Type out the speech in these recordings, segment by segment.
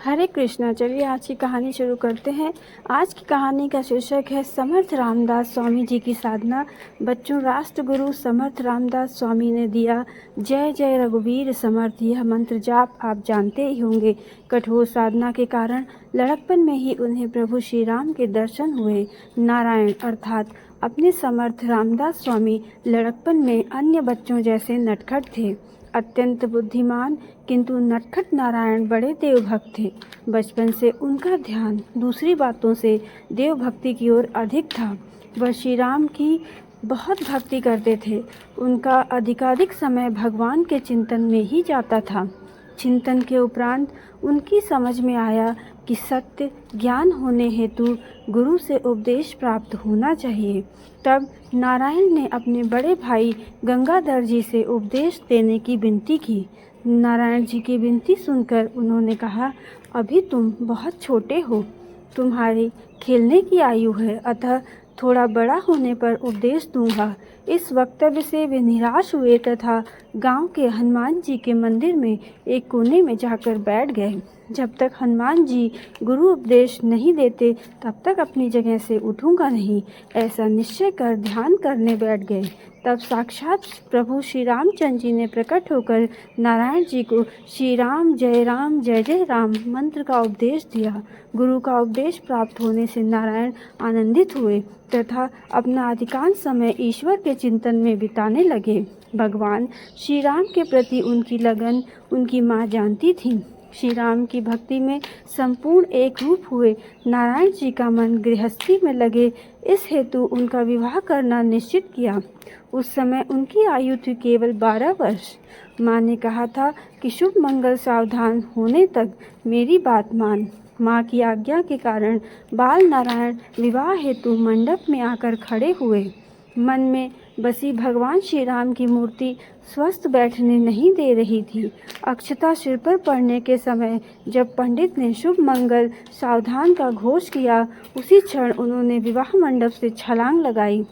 हरे कृष्णा। चलिए आज की कहानी शुरू करते हैं। आज की कहानी का शीर्षक है समर्थ रामदास स्वामी जी की साधना। बच्चों, राष्ट्रगुरु समर्थ रामदास स्वामी ने दिया जय जय रघुवीर समर्थ। यह मंत्र जाप आप जानते ही होंगे। कठोर साधना के कारण लड़कपन में ही उन्हें प्रभु श्री राम के दर्शन हुए। नारायण अर्थात अपने समर्थ रामदास स्वामी लड़कपन में अन्य बच्चों जैसे नटखट थे। अत्यंत बुद्धिमान किंतु नटखट नारायण बड़े देवभक्त थे। बचपन से उनका ध्यान दूसरी बातों से देवभक्ति की ओर अधिक था। वह श्री राम की बहुत भक्ति करते थे। उनका अधिकाधिक समय भगवान के चिंतन में ही जाता था। चिंतन के उपरांत उनकी समझ में आया कि सत्य ज्ञान होने हेतु गुरु से उपदेश प्राप्त होना चाहिए। तब नारायण ने अपने बड़े भाई गंगाधर जी से उपदेश देने की विनती की। नारायण जी की विनती सुनकर उन्होंने कहा, अभी तुम बहुत छोटे हो, तुम्हारी खेलने की आयु है, अतः थोड़ा बड़ा होने पर उपदेश दूंगा। इस वक्तव्य से वे निराश हुए तथा गांव के हनुमान जी के मंदिर में एक कोने में जाकर बैठ गए। जब तक हनुमान जी गुरु उपदेश नहीं देते तब तक अपनी जगह से उठूंगा नहीं, ऐसा निश्चय कर ध्यान करने बैठ गए। तब साक्षात प्रभु श्री रामचंद्र जी ने प्रकट होकर नारायण जी को श्री राम जय जय राम मंत्र का उपदेश दिया। गुरु का उपदेश प्राप्त होने से नारायण आनंदित हुए तथा अपना अधिकांश समय ईश्वर के चिंतन में बिताने लगे। भगवान श्री राम के प्रति उनकी लगन उनकी माँ जानती थी। श्री राम की भक्ति में संपूर्ण एक रूप हुए। नारायण जी का मन गृहस्थी में लगे, इस हेतु उनका विवाह करना निश्चित किया। उस समय उनकी आयु थी केवल 12 वर्ष। माँ ने कहा था कि शुभ मंगल सावधान होने तक मेरी बात मान। माँ की आज्ञा के कारण बाल नारायण विवाह हेतु मंडप में आकर खड़े हुए। मन में बसी भगवान श्री राम की मूर्ति स्वस्थ बैठने नहीं दे रही थी। अक्षता सिर पर पड़ने के समय जब पंडित ने शुभ मंगल सावधान का घोष किया, उसी क्षण उन्होंने विवाह मंडप से छलांग लगाई।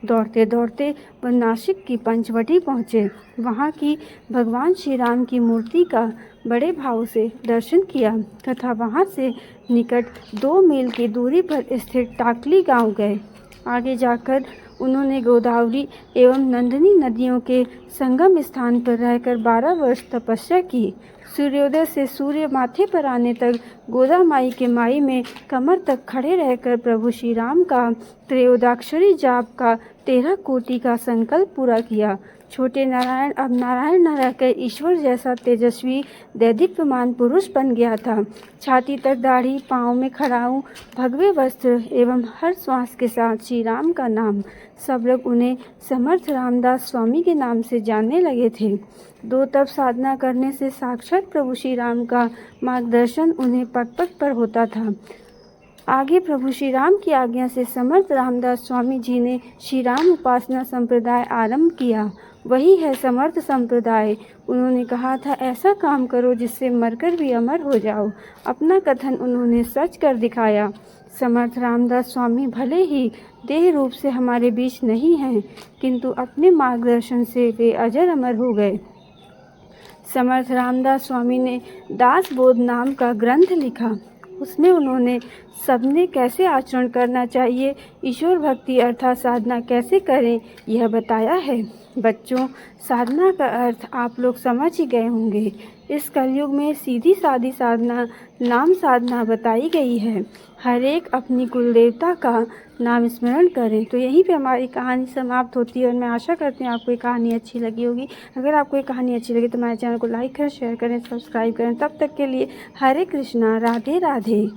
दौड़ते दौड़ते वह नासिक की पंचवटी पहुँचे। वहाँ की भगवान श्री राम की मूर्ति का बड़े भाव से दर्शन किया तथा वहाँ से निकट 2 मील की दूरी पर स्थित टाकली गांव गए। आगे जाकर उन्होंने गोदावरी एवं नंदिनी नदियों के संगम स्थान पर रहकर 12 वर्ष तपस्या की। सूर्योदय से सूर्य माथे पर आने तक गोदा माई के माई में कमर तक खड़े रहकर प्रभु श्री राम का त्रयोदशाक्षरी जाप का 13 कोटि का संकल्प पूरा किया। छोटे नारायण अब नारायण न रहकर ईश्वर जैसा तेजस्वी दैदीप्यमान पुरुष बन गया था। छाती तक दाढ़ी, पाँव में खड़ाऊ, भगवे वस्त्र एवं हर श्वास के साथ श्री राम का नाम। सब लोग उन्हें समर्थ रामदास स्वामी के नाम से जानने लगे थे। 2 तप साधना करने से साक्षात प्रभु श्री राम का मार्गदर्शन उन्हें पग पग पर होता था। आगे प्रभु श्री राम की आज्ञा से समर्थ रामदास स्वामी जी ने श्री राम उपासना संप्रदाय आरंभ किया। वही है समर्थ संप्रदाय। उन्होंने कहा था, ऐसा काम करो जिससे मरकर भी अमर हो जाओ। अपना कथन उन्होंने सच कर दिखाया। समर्थ रामदास स्वामी भले ही देह रूप से हमारे बीच नहीं हैं, किंतु अपने मार्गदर्शन से वे अजर अमर हो गए। समर्थ रामदास स्वामी ने दास बोध नाम का ग्रंथ लिखा। उसमें उन्होंने सबने कैसे आचरण करना चाहिए, ईश्वर भक्ति अर्थात साधना कैसे करें, यह बताया है। बच्चों, साधना का अर्थ आप लोग समझ ही गए होंगे। इस कलयुग में सीधी सादी साधना नाम साधना बताई गई है। हर एक अपनी कुल देवता का नाम स्मरण करें। तो यहीं पे हमारी कहानी समाप्त होती है और मैं आशा करती हूँ आपको ये कहानी अच्छी लगी होगी। अगर आपको ये कहानी अच्छी लगी तो हमारे चैनल को लाइक करें, शेयर करें, सब्सक्राइब करें। तब तक के लिए हरे कृष्णा, राधे राधे।